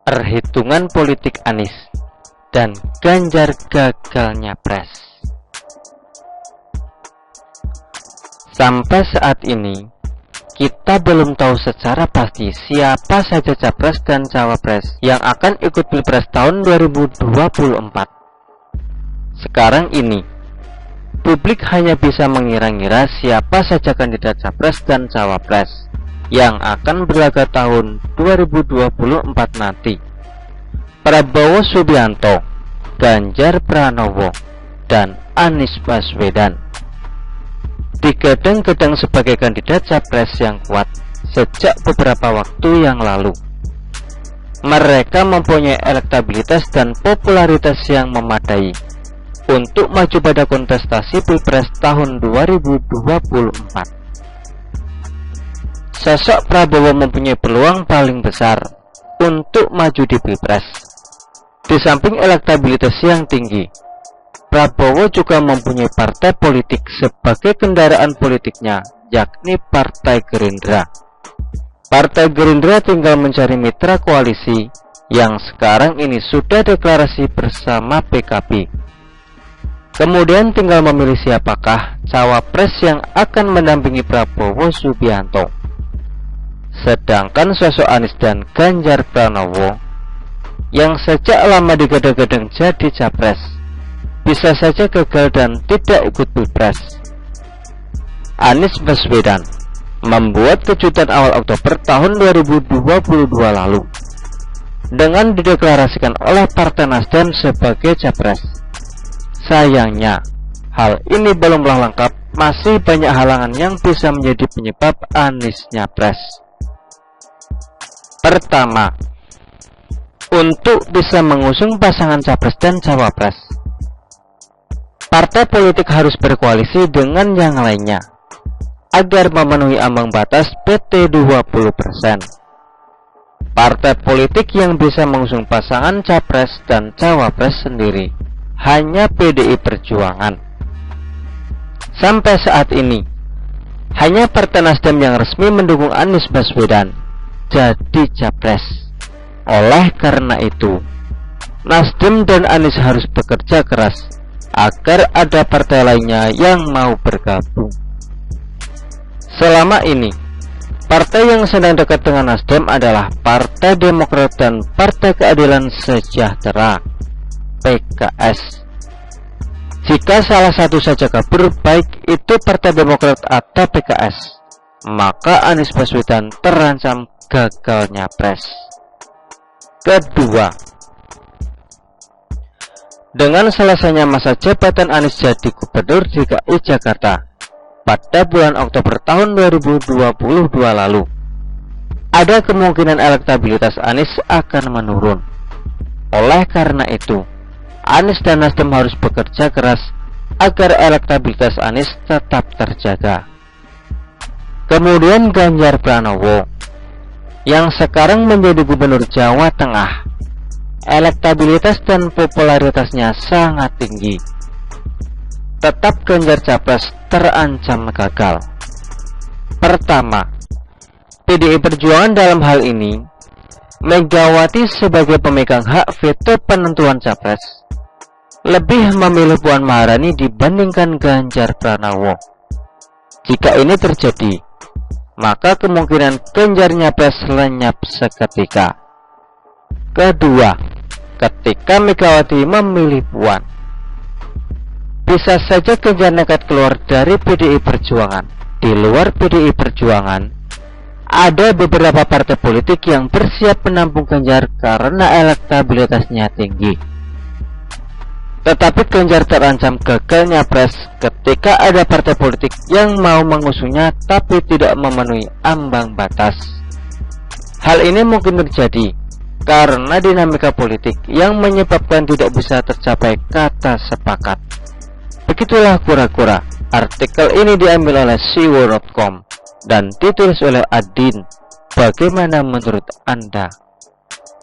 Perhitungan politik Anies dan Ganjar gagal nyapres. Sampai saat ini, kita belum tahu secara pasti siapa saja capres dan cawapres yang akan ikut Pilpres tahun 2024. Sekarang ini, publik hanya bisa mengira-ngira siapa saja kandidat capres dan cawapres yang akan berlaga tahun 2024 nanti. Prabowo Subianto, Ganjar Pranowo, dan Anies Baswedan digadang-gadang sebagai kandidat capres yang kuat sejak beberapa waktu yang lalu. Mereka mempunyai elektabilitas dan popularitas yang memadai untuk maju pada kontestasi Pilpres tahun 2024. Sosok Prabowo mempunyai peluang paling besar untuk maju di Pilpres. Di samping elektabilitas yang tinggi, Prabowo juga mempunyai partai politik sebagai kendaraan politiknya, yakni Partai Gerindra. Partai Gerindra tinggal mencari mitra koalisi yang sekarang ini sudah deklarasi bersama PKB. Kemudian tinggal memilih siapakah cawapres yang akan mendampingi Prabowo Subianto. Sedangkan sosok Anies dan Ganjar Pranowo yang sejak lama digadang-gadang jadi capres bisa saja gagal dan tidak ikut Pilpres. Anies Baswedan membuat kejutan awal Oktober tahun 2022 lalu dengan dideklarasikan oleh Partai Nasdem sebagai capres. Sayangnya, hal ini belumlah lengkap, masih banyak halangan yang bisa menjadi penyebab Anies nyapres. Pertama, untuk bisa mengusung pasangan capres dan cawapres, partai politik harus berkoalisi dengan yang lainnya agar memenuhi ambang batas PT 20%. Partai politik yang bisa mengusung pasangan capres dan cawapres sendiri hanya PDI Perjuangan. Sampai saat ini, hanya Partai Nasdem yang resmi mendukung Anies Baswedan jadi capres. Oleh karena itu, Nasdem dan Anies harus bekerja keras agar ada partai lainnya yang mau bergabung. Selama ini, partai yang sedang dekat dengan Nasdem adalah Partai Demokrat dan Partai Keadilan Sejahtera (PKS). Jika salah satu saja kabur, baik itu Partai Demokrat atau PKS, maka Anies Baswedan terancam gagal nyapres. Kedua, dengan selesainya masa jabatan Anies jadi Gubernur DKI Jakarta pada bulan Oktober tahun 2022 lalu, ada kemungkinan elektabilitas Anies akan menurun. Oleh karena itu, Anies dan Nasdem harus bekerja keras agar elektabilitas Anies tetap terjaga. Kemudian Ganjar Pranowo yang sekarang menjadi Gubernur Jawa Tengah, elektabilitas dan popularitasnya sangat tinggi. Tetap Ganjar capres terancam gagal. Pertama, PDI Perjuangan dalam hal ini, Megawati sebagai pemegang hak veto penentuan capres, lebih memilih Puan Maharani dibandingkan Ganjar Pranowo. Jika ini terjadi, maka kemungkinan Ganjar nyapres lenyap seketika. Kedua, ketika Megawati memilih Puan, bisa saja Ganjar nekat keluar dari PDI Perjuangan. Di luar PDI Perjuangan, ada beberapa partai politik yang bersiap menampung Ganjar karena elektabilitasnya tinggi. Tetapi Ganjar terancam gagal nyapres ketika ada partai politik yang mau mengusungnya tapi tidak memenuhi ambang batas. Hal ini mungkin terjadi karena dinamika politik yang menyebabkan tidak bisa tercapai kata sepakat. Begitulah kura-kura. Artikel ini diambil oleh siwo.com dan ditulis oleh Adin. Bagaimana menurut Anda?